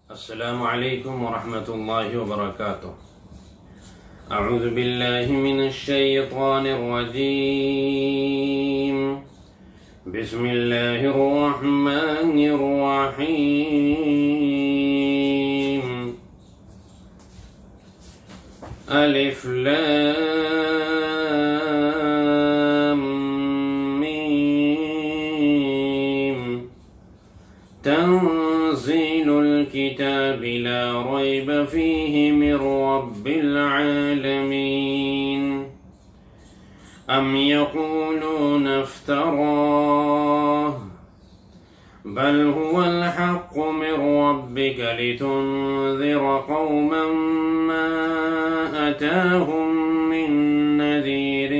السلام علیکم ورحمۃ اللہ وبرکاتہ۔ اعوذ باللہ من الشیطان الرجیم، بسم اللہ الرحمن الرحیم۔ الف لام میم، تنزيل الكتاب لا ريب فيه من رب العالمين، أم يقولون افتراه بل هو الحق من ربك لتنذر قوما ما أتاهم من نذير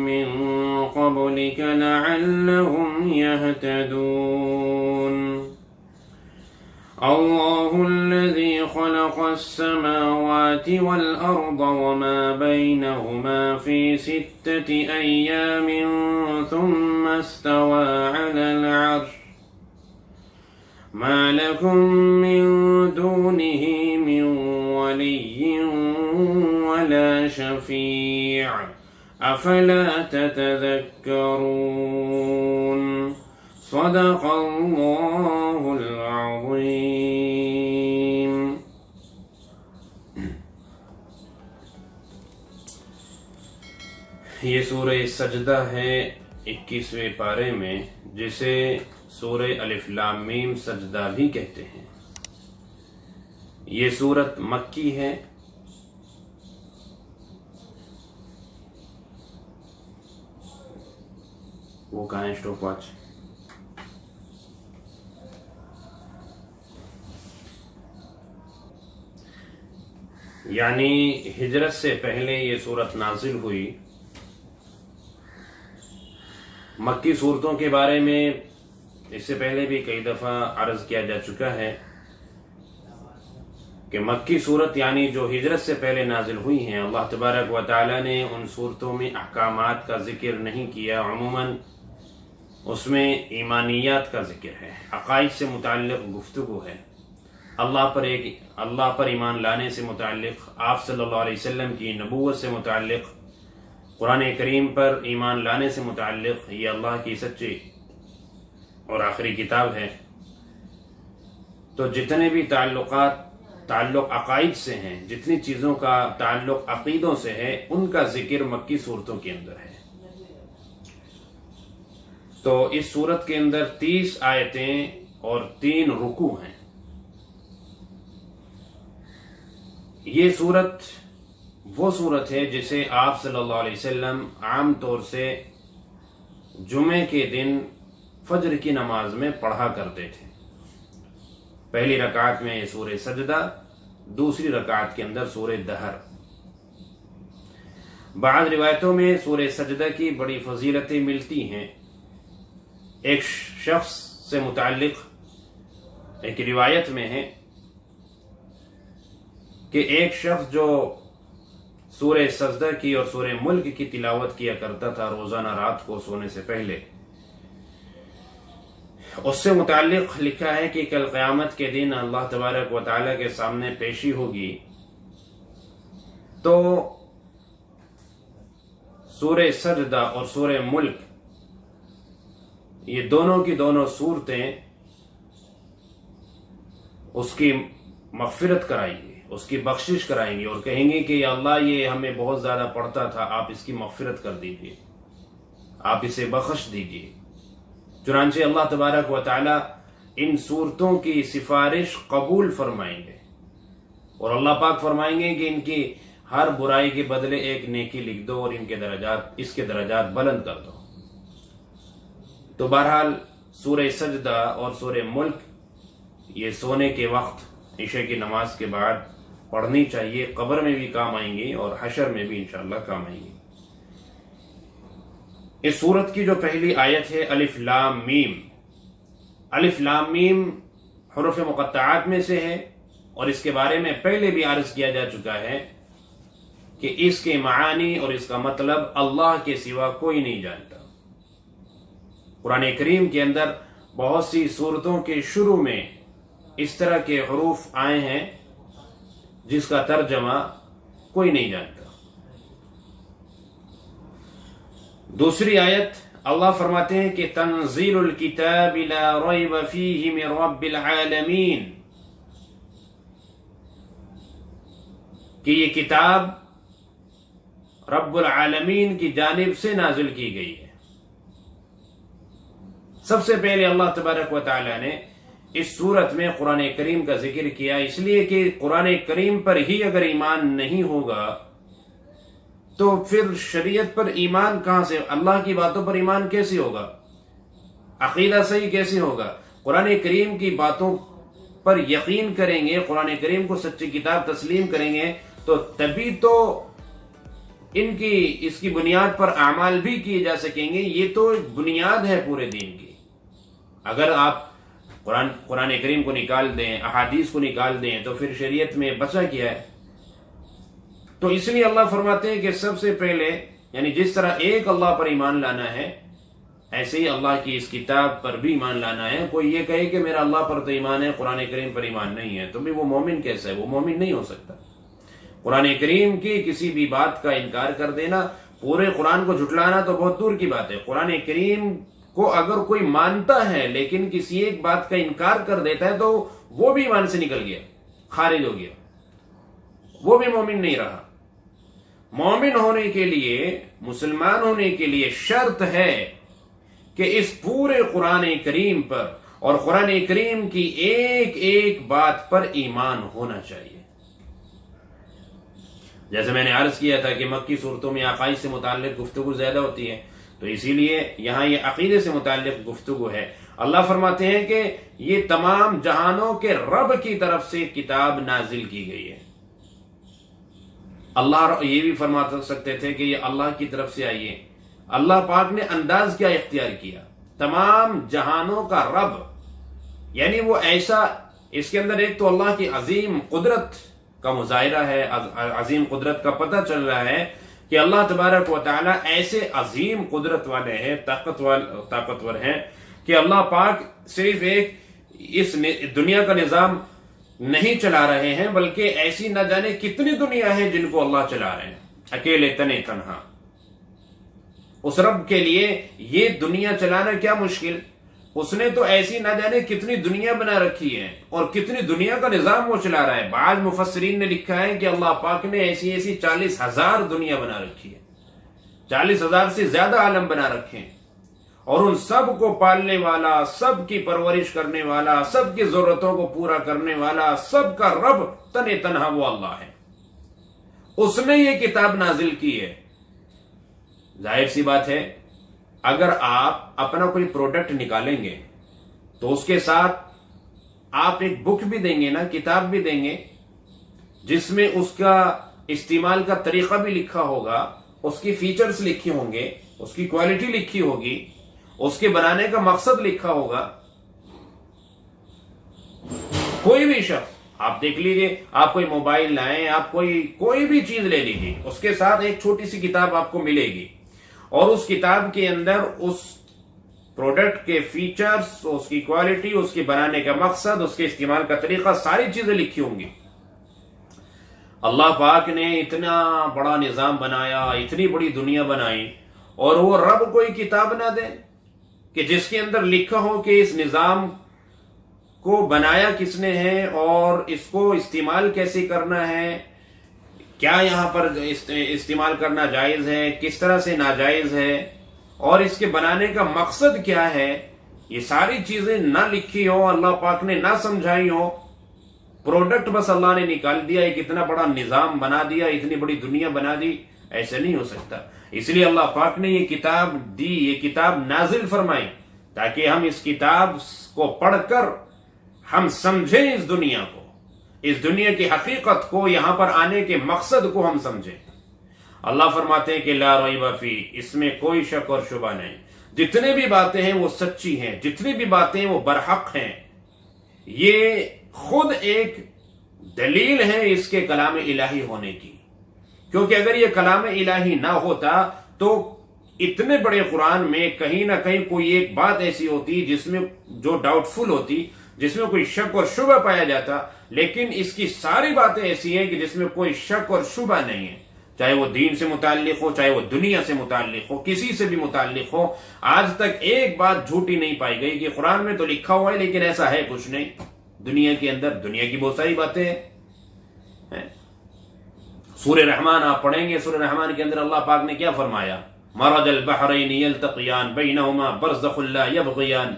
من قبلك لعلهم يهتدون۔ الله الذي خلق السماوات والأرض وما بينهما في 6 أيام ثم استوى على العرش، ما لكم من دونه من ولي ولا شفيع افلا تتذكرون۔ صدق اللہ العظیم۔ یہ سورہ سجدہ ہے 21ویں پارے میں، جسے سورہ الف لام میم سجدہ بھی کہتے ہیں۔ یہ سورت مکی ہے۔ وہ کہاں ہے اسٹاپ واچ؟ یعنی ہجرت سے پہلے یہ سورت نازل ہوئی۔ مکی سورتوں کے بارے میں اس سے پہلے بھی کئی دفعہ عرض کیا جا چکا ہے کہ مکی صورت یعنی جو ہجرت سے پہلے نازل ہوئی ہیں، اللہ تبارک و تعالی نے ان صورتوں میں احکامات کا ذکر نہیں کیا، عموماً اس میں ایمانیات کا ذکر ہے، عقائد سے متعلق گفتگو ہے، اللہ پر ایمان لانے سے متعلق، آپ صلی اللہ علیہ وسلم کی نبوت سے متعلق، قرآن کریم پر ایمان لانے سے متعلق۔ یہ اللہ کی سچی اور آخری کتاب ہے، تو جتنے بھی تعلق عقائد سے ہیں، جتنی چیزوں کا تعلق عقیدوں سے ہے، ان کا ذکر مکی صورتوں کے اندر ہے۔ تو اس سورت کے اندر 30 آیتیں اور 3 رکوع ہیں۔ یہ سورت وہ سورت ہے جسے آپ صلی اللہ علیہ وسلم عام طور سے جمعے کے دن فجر کی نماز میں پڑھا کرتے تھے۔ پہلی رکعت میں یہ سورہ سجدہ، دوسری رکعت کے اندر سورہ دہر۔ بعض روایتوں میں سورہ سجدہ کی بڑی فضیلتیں ملتی ہیں۔ ایک شخص سے متعلق ایک روایت میں ہے کہ ایک شخص جو سورہ سجدہ کی اور سورہ ملک کی تلاوت کیا کرتا تھا روزانہ رات کو سونے سے پہلے، اس سے متعلق لکھا ہے کہ کل قیامت کے دن اللہ تبارک و تعالیٰ کے سامنے پیشی ہوگی، تو سورہ سجدہ اور سورہ ملک، یہ دونوں کی دونوں صورتیں اس کی مغفرت کرائیں گے، اس کی بخشش کرائیں گے اور کہیں گے کہ یا اللہ یہ ہمیں بہت زیادہ پڑھتا تھا، آپ اس کی مغفرت کر دیجئے، آپ اسے بخش دیجئے۔ چنانچہ اللہ تبارک و تعالی ان صورتوں کی سفارش قبول فرمائیں گے اور اللہ پاک فرمائیں گے کہ ان کی ہر برائی کے بدلے ایک نیکی لکھ دو اور اس کے درجات بلند کر دو۔ تو بہرحال سورہ سجدہ اور سورہ ملک یہ سونے کے وقت عشاء کی نماز کے بعد پڑھنی چاہیے، قبر میں بھی کام آئیں گی اور حشر میں بھی انشاءاللہ کام آئیں گی۔ اس سورت کی جو پہلی آیت ہے الف لام میم، الف لام میم حروف مقطعات میں سے ہے، اور اس کے بارے میں پہلے بھی عرض کیا جا چکا ہے کہ کہ اس کے معانی اور اس کا مطلب اللہ کے سوا کوئی نہیں جانتا۔ قرآن کریم کے اندر بہت سی صورتوں کے شروع میں اس طرح کے حروف آئے ہیں جس کا ترجمہ کوئی نہیں جانتا۔ دوسری آیت اللہ فرماتے ہیں کہ تنزیل الکتاب لا ریب فیہ من رب العالمین، کہ یہ کتاب رب العالمین کی جانب سے نازل کی گئی ہے۔ سب سے پہلے اللہ تبارک و تعالی نے اس صورت میں قرآن کریم کا ذکر کیا، اس لیے کہ قرآن کریم پر ہی اگر ایمان نہیں ہوگا تو پھر شریعت پر ایمان کہاں سے، اللہ کی باتوں پر ایمان کیسے ہوگا، عقیدہ صحیح کیسے ہوگا؟ قرآن کریم کی باتوں پر یقین کریں گے، قرآن کریم کو سچی کتاب تسلیم کریں گے تو تبھی تو اس کی بنیاد پر اعمال بھی کیے جا سکیں گے۔ یہ تو بنیاد ہے پورے دین کی۔ اگر آپ قرآن کریم کو نکال دیں، احادیث کو نکال دیں تو پھر شریعت میں بچا کیا ہے؟ تو اس لیے اللہ فرماتے ہیں کہ سب سے پہلے یعنی جس طرح ایک اللہ پر ایمان لانا ہے، ایسے ہی اللہ کی اس کتاب پر بھی ایمان لانا ہے۔ کوئی یہ کہے کہ میرا اللہ پر تو ایمان ہے، قرآن کریم پر ایمان نہیں ہے، تو بھی وہ مومن کیسا ہے؟ وہ مومن نہیں ہو سکتا۔ قرآن کریم کی کسی بھی بات کا انکار کر دینا، پورے قرآن کو جھٹلانا تو بہت دور کی بات ہے۔ قرآن کریم کو اگر کوئی مانتا ہے لیکن کسی ایک بات کا انکار کر دیتا ہے تو وہ بھی ایمان سے نکل گیا، خارج ہو گیا، وہ بھی مومن نہیں رہا۔ مومن ہونے کے لیے، مسلمان ہونے کے لیے شرط ہے کہ اس پورے قرآن کریم پر اور قرآن کریم کی ایک ایک بات پر ایمان ہونا چاہیے۔ جیسے میں نے عرض کیا تھا کہ مکی صورتوں میں عقائد سے متعلق گفتگو زیادہ ہوتی ہے، تو اسی لیے یہاں یہ عقیدے سے متعلق گفتگو ہے۔ اللہ فرماتے ہیں کہ یہ تمام جہانوں کے رب کی طرف سے کتاب نازل کی گئی ہے۔ اللہ یہ بھی فرما سکتے تھے کہ یہ اللہ کی طرف سے آئی ہے۔ اللہ پاک نے انداز کیا اختیار کیا؟ تمام جہانوں کا رب، یعنی وہ ایسا، اس کے اندر ایک تو اللہ کی عظیم قدرت کا مظاہرہ ہے، عظیم قدرت کا پتہ چل رہا ہے کہ اللہ تبارک و تعالی ایسے عظیم قدرت والے ہیں، طاقتور ہیں کہ اللہ پاک صرف ایک اس دنیا کا نظام نہیں چلا رہے ہیں، بلکہ ایسی نہ جانے کتنی دنیا ہے جن کو اللہ چلا رہے ہیں اکیلے تنے تنہا۔ اس رب کے لیے یہ دنیا چلانا کیا مشکل؟ اس نے تو ایسی نہ جانے کتنی دنیا بنا رکھی ہے اور کتنی دنیا کا نظام وہ چلا رہا ہے۔ بعض مفسرین نے لکھا ہے کہ اللہ پاک نے ایسی 40,000 دنیا بنا رکھی ہے، 40,000 سے زیادہ عالم بنا رکھے ہیں، اور ان سب کو پالنے والا، سب کی پرورش کرنے والا، سب کی ضرورتوں کو پورا کرنے والا، سب کا رب تنے تنہا وہ اللہ ہے۔ اس نے یہ کتاب نازل کی ہے۔ ظاہر سی بات ہے، اگر آپ اپنا کوئی پروڈکٹ نکالیں گے تو اس کے ساتھ آپ ایک بک بھی دیں گے نا، کتاب بھی دیں گے، جس میں اس کا استعمال کا طریقہ بھی لکھا ہوگا، اس کی فیچرز لکھی ہوں گے، اس کی کوالٹی لکھی ہوگی، اس کے بنانے کا مقصد لکھا ہوگا۔ کوئی بھی شخص آپ دیکھ لیجئے، آپ کوئی موبائل لائیں، آپ کوئی بھی چیز لے لیجئے، اس کے ساتھ ایک چھوٹی سی کتاب آپ کو ملے گی، اور اس کتاب کے اندر اس پروڈکٹ کے فیچرز، اس کی کوالٹی، اس کے بنانے کا مقصد، اس کے استعمال کا طریقہ، ساری چیزیں لکھی ہوں گی۔ اللہ پاک نے اتنا بڑا نظام بنایا، اتنی بڑی دنیا بنائی، اور وہ رب کوئی کتاب نہ دے کہ جس کے اندر لکھا ہو کہ اس نظام کو بنایا کس نے ہے اور اس کو استعمال کیسے کرنا ہے، کیا یہاں پر استعمال کرنا جائز ہے، کس طرح سے ناجائز ہے، اور اس کے بنانے کا مقصد کیا ہے۔ یہ ساری چیزیں نہ لکھی ہوں، اللہ پاک نے نہ سمجھائی ہوں، پروڈکٹ بس اللہ نے نکال دیا، ایک اتنا بڑا نظام بنا دیا، اتنی بڑی دنیا بنا دی، ایسا نہیں ہو سکتا۔ اس لیے اللہ پاک نے یہ کتاب دی، یہ کتاب نازل فرمائی، تاکہ ہم اس کتاب کو پڑھ کر ہم سمجھیں اس دنیا کو، اس دنیا کی حقیقت کو، یہاں پر آنے کے مقصد کو ہم سمجھیں۔ اللہ فرماتے ہیں کہ لا ریب فی، اس میں کوئی شک اور شبہ نہیں، جتنے بھی باتیں ہیں وہ سچی ہیں، جتنی بھی باتیں ہیں وہ برحق ہیں۔ یہ خود ایک دلیل ہے اس کے کلام الہی ہونے کی، کیونکہ اگر یہ کلام الہی نہ ہوتا تو اتنے بڑے قرآن میں کہیں نہ کہیں کوئی ایک بات ایسی ہوتی جس میں جو ڈاؤٹ فل ہوتی، جس میں کوئی شک اور شبہ پایا جاتا، لیکن اس کی ساری باتیں ایسی ہیں کہ جس میں کوئی شک اور شبہ نہیں ہے، چاہے وہ دین سے متعلق ہو، چاہے وہ دنیا سے متعلق ہو، کسی سے بھی متعلق ہو۔ آج تک ایک بات جھوٹی نہیں پائی گئی کہ قرآن میں تو لکھا ہوا ہے لیکن ایسا ہے کچھ نہیں۔ دنیا کے اندر دنیا کی بہت ساری باتیں ہیں۔ سورہ رحمان آپ پڑھیں گے، سورہ رحمان کے اندر اللہ پاک نے کیا فرمایا؟ مرج البحرین یلتقیان بینہما برزخ لا یبغیان،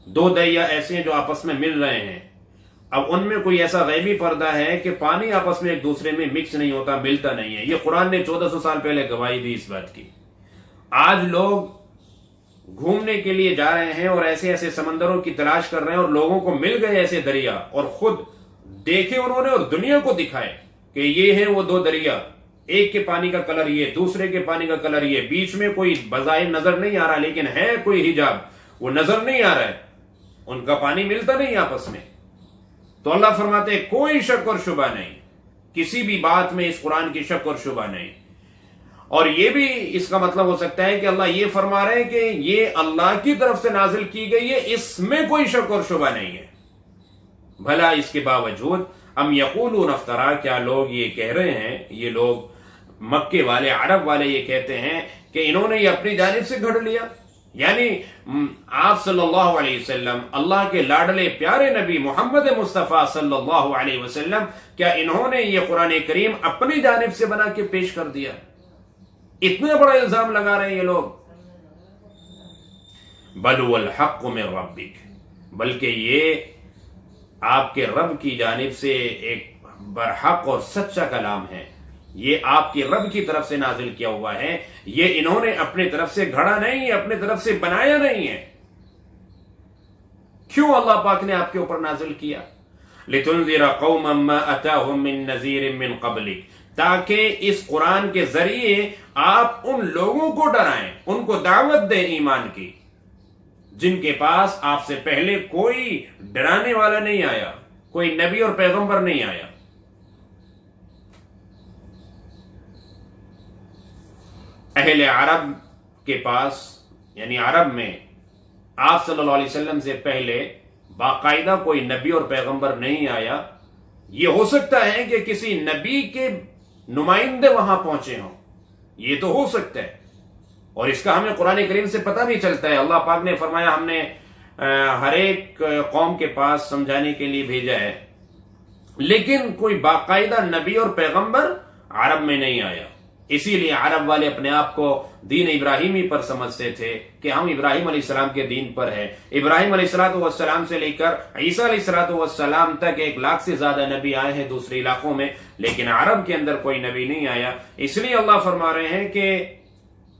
دو دریا ایسے ہیں جو آپس میں مل رہے ہیں، اب ان میں کوئی ایسا غیبی پردہ ہے کہ پانی آپس میں ایک دوسرے میں مکس نہیں ہوتا، ملتا نہیں ہے۔ یہ قرآن نے 1400 سال پہلے گواہی دی اس بات کی۔ آج لوگ گھومنے کے لیے جا رہے ہیں اور ایسے ایسے سمندروں کی تلاش کر رہے ہیں اور لوگوں کو مل گئے ایسے دریا، اور خود دیکھے انہوں نے اور دنیا کو دکھائے کہ یہ ہیں وہ دو دریا، ایک کے پانی کا کلر یہ، دوسرے کے پانی کا کلر یہ، بیچ میں کوئی بظاہر نظر نہیں آ رہا لیکن ہے کوئی حجاب، وہ نظر نہیں آ رہا ہے، ان کا پانی ملتا نہیں آپس میں۔ تو اللہ فرماتے ہیں کوئی شک اور شبہ نہیں، کسی بھی بات میں اس قرآن کی شک اور شبہ نہیں۔ اور یہ بھی اس کا مطلب ہو سکتا ہے کہ اللہ یہ فرما رہے ہیں کہ یہ اللہ کی طرف سے نازل کی گئی ہے، اس میں کوئی شک اور شبہ نہیں ہے۔ بھلا اس کے باوجود ام یقولون افترا، کیا لوگ یہ کہہ رہے ہیں، یہ لوگ مکے والے، عرب والے یہ کہتے ہیں کہ انہوں نے یہ اپنی جانب سے گھڑ لیا، یعنی آپ صلی اللہ علیہ وسلم، اللہ کے لاڈلے پیارے نبی محمد مصطفیٰ صلی اللہ علیہ وسلم، کیا انہوں نے یہ قرآن کریم اپنی جانب سے بنا کے پیش کر دیا؟ اتنا بڑا الزام لگا رہے ہیں یہ لوگ۔ بل هو الحق من ربک، بلکہ یہ آپ کے رب کی جانب سے ایک برحق اور سچا کلام ہے، یہ آپ کی رب کی طرف سے نازل کیا ہوا ہے، یہ انہوں نے اپنے طرف سے گھڑا نہیں ہے، اپنے طرف سے بنایا نہیں ہے۔ کیوں اللہ پاک نے آپ کے اوپر نازل کیا؟ لِتُنذِرَ قَوْمًا مَا أَتَاهُم مِّن نَذِيرٍ مِّن قَبْلِكَ، تاکہ اس قرآن کے ذریعے آپ ان لوگوں کو ڈرائیں، ان کو دعوت دیں ایمان کی، جن کے پاس آپ سے پہلے کوئی ڈرانے والا نہیں آیا، کوئی نبی اور پیغمبر نہیں آیا۔ اہل عرب کے پاس، یعنی عرب میں آپ صلی اللہ علیہ وسلم سے پہلے باقاعدہ کوئی نبی اور پیغمبر نہیں آیا۔ یہ ہو سکتا ہے کہ کسی نبی کے نمائندے وہاں پہنچے ہوں، یہ تو ہو سکتا ہے، اور اس کا ہمیں قرآن کریم سے پتہ بھی چلتا ہے۔ اللہ پاک نے فرمایا ہم نے ہر ایک قوم کے پاس سمجھانے کے لیے بھیجا ہے، لیکن کوئی باقاعدہ نبی اور پیغمبر عرب میں نہیں آیا۔ اسی لیے عرب والے اپنے آپ کو دین ابراہیمی پر سمجھتے تھے کہ ہم ابراہیم علیہ السلام کے دین پر ہیں۔ ابراہیم علیہ السلام سے لے کر عیسیٰ علیہ السلام تک 1 لاکھ سے زیادہ نبی آئے ہیں دوسرے علاقوں میں، لیکن عرب کے اندر کوئی نبی نہیں آیا۔ اس لیے اللہ فرما رہے ہیں کہ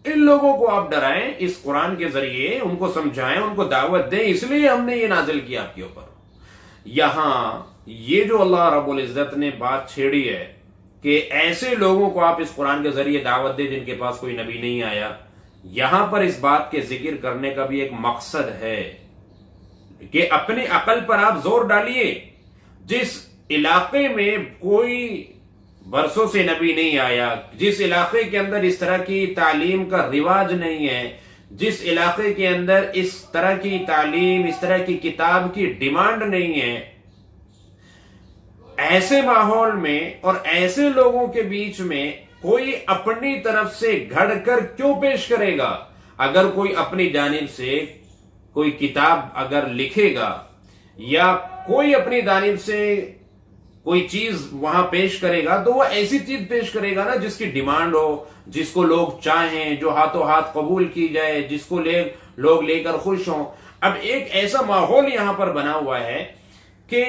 ان لوگوں کو آپ ڈرائیں اس قرآن کے ذریعے، ان کو سمجھائیں، ان کو دعوت دیں، اس لیے ہم نے یہ نازل کیا آپ کے اوپر۔ یہاں یہ جو اللہ رب العزت نے بات چھیڑی ہے کہ ایسے لوگوں کو آپ اس قرآن کے ذریعے دعوت دیں جن کے پاس کوئی نبی نہیں آیا، یہاں پر اس بات کے ذکر کرنے کا بھی ایک مقصد ہے کہ اپنی عقل پر آپ زور ڈالیے۔ جس علاقے میں کوئی برسوں سے نبی نہیں آیا، جس علاقے کے اندر اس طرح کی تعلیم کا رواج نہیں ہے، جس علاقے کے اندر اس طرح کی تعلیم، اس طرح کی کتاب کی ڈیمانڈ نہیں ہے، ایسے ماحول میں اور ایسے لوگوں کے بیچ میں کوئی اپنی طرف سے گھڑ کر کیوں پیش کرے گا؟ اگر کوئی اپنی جانب سے کوئی کتاب اگر لکھے گا یا کوئی اپنی جانب سے کوئی چیز وہاں پیش کرے گا تو وہ ایسی چیز پیش کرے گا نا جس کی ڈیمانڈ ہو، جس کو لوگ چاہیں، جو ہاتھوں ہاتھ قبول کی جائے، جس کو لوگ لے کر خوش ہوں۔ اب ایک ایسا ماحول یہاں پر بنا ہوا ہے کہ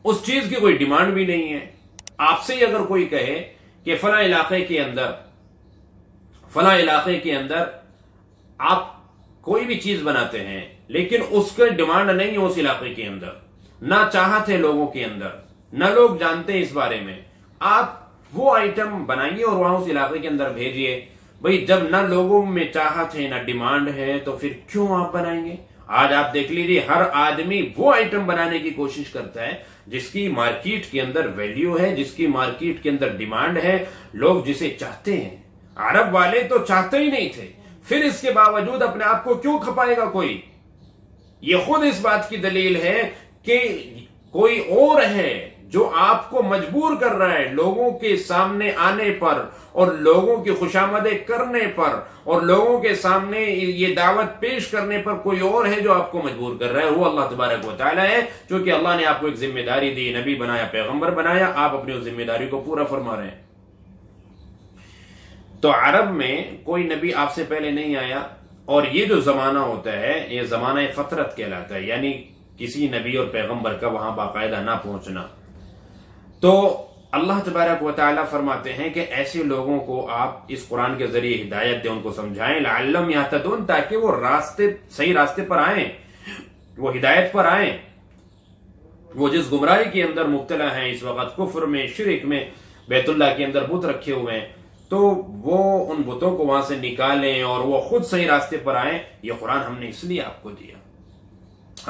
اس چیز کی کوئی ڈیمانڈ بھی نہیں ہے۔ آپ سے اگر کوئی کہے کہ فلاں علاقے کے اندر آپ کوئی بھی چیز بناتے ہیں لیکن اس کا ڈیمانڈ نہیں ہے اس علاقے کے اندر، نہ چاہت ہے لوگوں کے اندر، نہ لوگ جانتے ہیں اس بارے میں، آپ وہ آئٹم بنائیے اور وہاں اس علاقے کے اندر بھیجیے۔ بھئی جب نہ لوگوں میں چاہت ہے نہ ڈیمانڈ ہے تو پھر کیوں آپ بنائیں گے؟ آج آپ دیکھ لیجیے ہر آدمی وہ آئٹم بنانے کی کوشش کرتا ہے جس کی مارکیٹ کے اندر ویلیو ہے، جس کی مارکیٹ کے اندر ڈیمانڈ ہے، لوگ جسے چاہتے ہیں۔ عرب والے تو چاہتے ہی نہیں تھے، پھر اس کے باوجود اپنے آپ کو کیوں کھپائے گا کوئی؟ یہ خود اس بات کی دلیل ہے کہ کوئی اور ہے جو آپ کو مجبور کر رہا ہے لوگوں کے سامنے آنے پر اور لوگوں کی خوشامدیں کرنے پر اور لوگوں کے سامنے یہ دعوت پیش کرنے پر۔ کوئی اور ہے جو آپ کو مجبور کر رہا ہے، وہ اللہ تبارک و تعالی ہے، چونکہ اللہ نے آپ کو ایک ذمہ داری دی، نبی بنایا، پیغمبر بنایا، آپ اپنی اس ذمہ داری کو پورا فرما رہے ہیں۔ تو عرب میں کوئی نبی آپ سے پہلے نہیں آیا، اور یہ جو زمانہ ہوتا ہے یہ زمانہ فترت کہلاتا ہے، یعنی کسی نبی اور پیغمبر کا وہاں باقاعدہ نہ پہنچنا۔ تو اللہ تبارک و تعالیٰ فرماتے ہیں کہ ایسے لوگوں کو آپ اس قرآن کے ذریعے ہدایت دیں، ان کو سمجھائیں، لعلہم یہتدون، تاکہ وہ صحیح راستے پر آئیں، وہ ہدایت پر آئیں۔ وہ جس گمراہی کے اندر مبتلا ہیں اس وقت، کفر میں، شرک میں، بیت اللہ کے اندر بت رکھے ہوئے ہیں، تو وہ ان بتوں کو وہاں سے نکالیں اور وہ خود صحیح راستے پر آئیں۔ یہ قرآن ہم نے اس لیے آپ کو دیا۔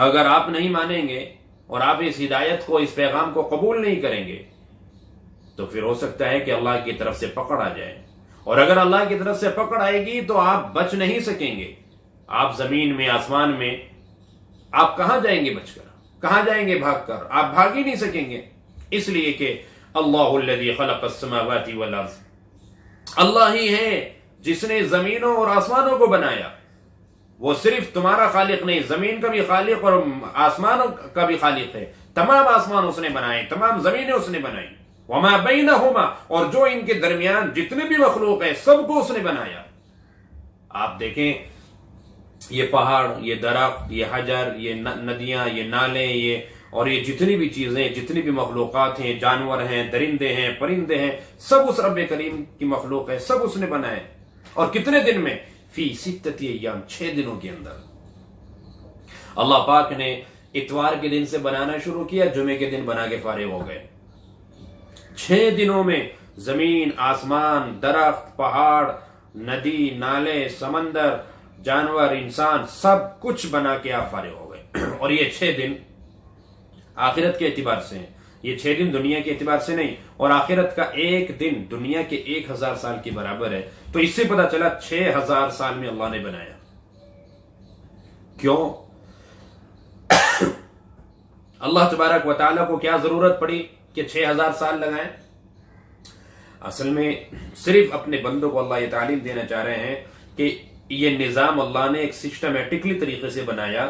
اگر آپ نہیں مانیں گے اور آپ اس ہدایت کو، اس پیغام کو قبول نہیں کریں گے تو پھر ہو سکتا ہے کہ اللہ کی طرف سے پکڑ آ جائے، اور اگر اللہ کی طرف سے پکڑ آئے گی تو آپ بچ نہیں سکیں گے۔ آپ زمین میں، آسمان میں، آپ کہاں جائیں گے بچ کر؟ کہاں جائیں گے بھاگ کر؟ آپ بھاگ ہی نہیں سکیں گے، اس لیے کہ اللہ الذی خلق السماوات والارض، اللہ ہی ہے جس نے زمینوں اور آسمانوں کو بنایا۔ وہ صرف تمہارا خالق نہیں، زمین کا بھی خالق اور آسمانوں کا بھی خالق ہے۔ تمام آسمان اس نے بنائے، تمام زمینیں اس نے بنائی، وما بینہما، اور جو ان کے درمیان جتنے بھی مخلوق ہیں سب کو اس نے بنایا۔ آپ دیکھیں یہ پہاڑ، یہ درخت، یہ حجر، یہ ندیاں، یہ نالے، اور یہ جتنی بھی چیزیں، جتنی بھی مخلوقات ہیں، جانور ہیں، درندے ہیں، پرندے ہیں، سب اس رب کریم کی مخلوق ہے، سب اس نے بنائے۔ اور کتنے دن میں؟ فی ستۃ ایام، 6 دنوں کے اندر۔ اللہ پاک نے اتوار کے دن سے بنانا شروع کیا، جمعے کے دن بنا کے فارغ ہو گئے۔ 6 دنوں میں زمین، آسمان، درخت، پہاڑ، ندی، نالے، سمندر، جانور، انسان، سب کچھ بنا کے آپ فارغ ہو گئے۔ اور یہ 6 دن آخرت کے اعتبار سے ہیں، یہ 6 دن دنیا کے اعتبار سے نہیں، اور آخرت کا ایک دن دنیا کے 1000 سال کے برابر ہے۔ تو اس سے پتا چلا 6000 سال میں اللہ نے بنایا۔ کیوں؟ اللہ تبارک و تعالیٰ کو کیا ضرورت پڑی کہ 6000 سال لگائیں؟ اصل میں صرف اپنے بندوں کو اللہ یہ تعلیم دینا چاہ رہے ہیں کہ یہ نظام اللہ نے ایک سسٹمیٹکلی طریقے سے بنایا،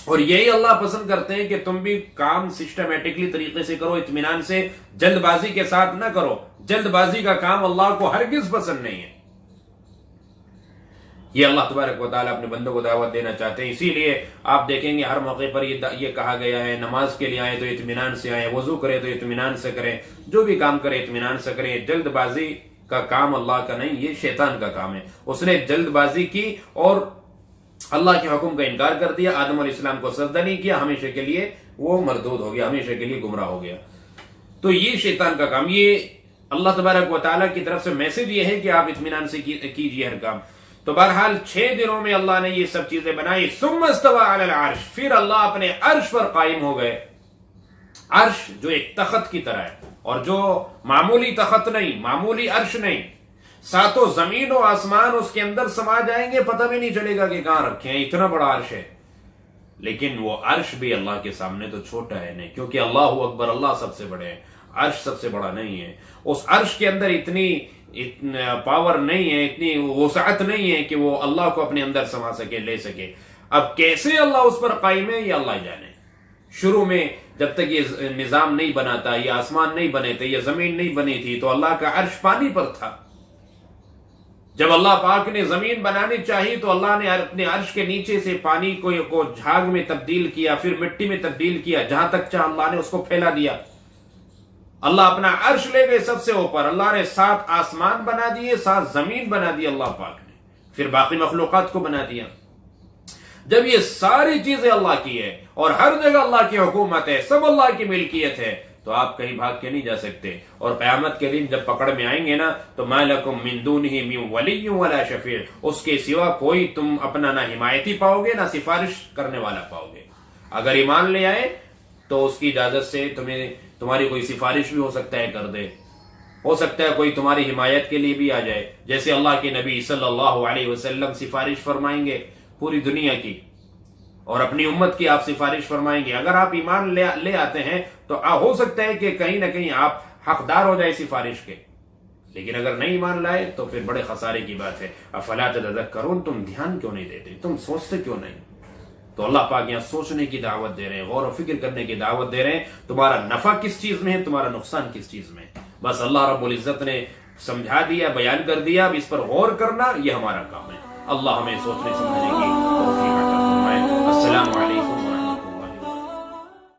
اور یہی اللہ پسند کرتے ہیں کہ تم بھی کام سسٹمیٹکلی طریقے سے کرو، اطمینان سے، جلد بازی کے ساتھ نہ کرو۔ جلد بازی کا کام اللہ کو ہرگز پسند نہیں ہے۔ یہ اللہ تبارک و تعالیٰ اپنے بندوں کو دعوت دینا چاہتے ہیں، اسی لیے آپ دیکھیں گے ہر موقع پر یہ کہا گیا ہے، نماز کے لیے آئیں تو اطمینان سے آئیں، وضو کریں تو اطمینان سے کریں، جو بھی کام کریں اطمینان سے کریں۔ جلد بازی کا کام اللہ کا نہیں، یہ شیطان کا کام ہے۔ اس نے جلد بازی کی اور اللہ کے حکم کا انکار کر دیا، آدم علیہ السلام کو سجدہ نہیں کیا، ہمیشہ کے لیے وہ مردود ہو گیا، ہمیشہ کے لیے گمراہ ہو گیا۔ تو یہ شیطان کا کام۔ یہ اللہ تبارک و تعالیٰ کی طرف سے میسج یہ ہے کہ آپ اطمینان سے کیجئے ہر کام۔ تو بہرحال 6 دنوں میں اللہ نے یہ سب چیزیں بنائی۔ ثم استوى علی العرش، پھر اللہ اپنے عرش پر قائم ہو گئے۔ عرش جو ایک تخت کی طرح ہے، اور جو معمولی تخت نہیں، معمولی عرش نہیں، 7 زمین و آسمان اس کے اندر سما جائیں گے، پتہ بھی نہیں چلے گا کہ کہاں رکھے ہیں، اتنا بڑا عرش ہے۔ لیکن وہ عرش بھی اللہ کے سامنے تو چھوٹا ہے نہیں، کیونکہ اللہ اکبر، اللہ سب سے بڑے ہیں، عرش سب سے بڑا نہیں ہے۔ اس عرش کے اندر اتنی پاور نہیں ہے، اتنی وسعت نہیں ہے کہ وہ اللہ کو اپنے اندر سما سکے، لے سکے۔ اب کیسے اللہ اس پر قائم ہے یہ اللہ جانے۔ شروع میں جب تک یہ نظام نہیں بنا تھا، یہ آسمان نہیں بنے تھے، یہ زمین نہیں بنی تھی، تو اللہ کا عرش پانی پر تھا۔ جب اللہ پاک نے زمین بنانی چاہی تو اللہ نے اپنے عرش کے نیچے سے پانی کو جھاگ میں تبدیل کیا، پھر مٹی میں تبدیل کیا، جہاں تک چاہ اللہ نے اس کو پھیلا دیا۔ اللہ اپنا عرش لے گئے سب سے اوپر، اللہ نے 7 آسمان بنا دیے، 7 زمین بنا دی اللہ پاک نے، پھر باقی مخلوقات کو بنا دیا۔ جب یہ ساری چیزیں اللہ کی ہے اور ہر جگہ اللہ کی حکومت ہے، سب اللہ کی ملکیت ہے، تو آپ کہیں بھاگ کے نہیں جا سکتے۔ اور قیامت کے دن جب پکڑ میں آئیں گے نا تو مَا لَكُم مِّن دُونِهِ مِّن وَلِيٍّ وَلَا شَفِيعٍ، اس کے سوا کوئی تم اپنا نہ حمایتی پاؤ گے، نہ سفارش کرنے والا پاؤ گے۔ اگر ایمان لے آئے تو اس کی اجازت سے تمہاری کوئی سفارش بھی ہو سکتا ہے کر دے، ہو سکتا ہے کوئی تمہاری حمایت کے لیے بھی آ جائے، جیسے اللہ کے نبی صلی اللہ علیہ وسلم سفارش فرمائیں گے پوری دنیا کی اور اپنی امت کی آپ سفارش فرمائیں گے۔ اگر آپ ایمان لے آتے ہیں تو ہو سکتا ہے کہ کہیں نہ کہیں آپ حقدار ہو جائے سفارش کے، لیکن اگر نہیں ایمان لائے تو پھر بڑے خسارے کی بات ہے۔ افلا تذکرون، تم دھیان کیوں نہیں دیتے، تم سوچتے کیوں نہیں؟ تو اللہ پاک یہاں سوچنے کی دعوت دے رہے ہیں، غور و فکر کرنے کی دعوت دے رہے ہیں، تمہارا نفع کس چیز میں ہے، تمہارا نقصان کس چیز میں ہے۔ بس اللہ رب العزت نے سمجھا دیا، بیان کر دیا، اب اس پر غور کرنا یہ ہمارا کام ہے۔ اللہ ہمیں سوچنے سمجھنے کی توفیق عطا فرمائے۔ السلام علیکم۔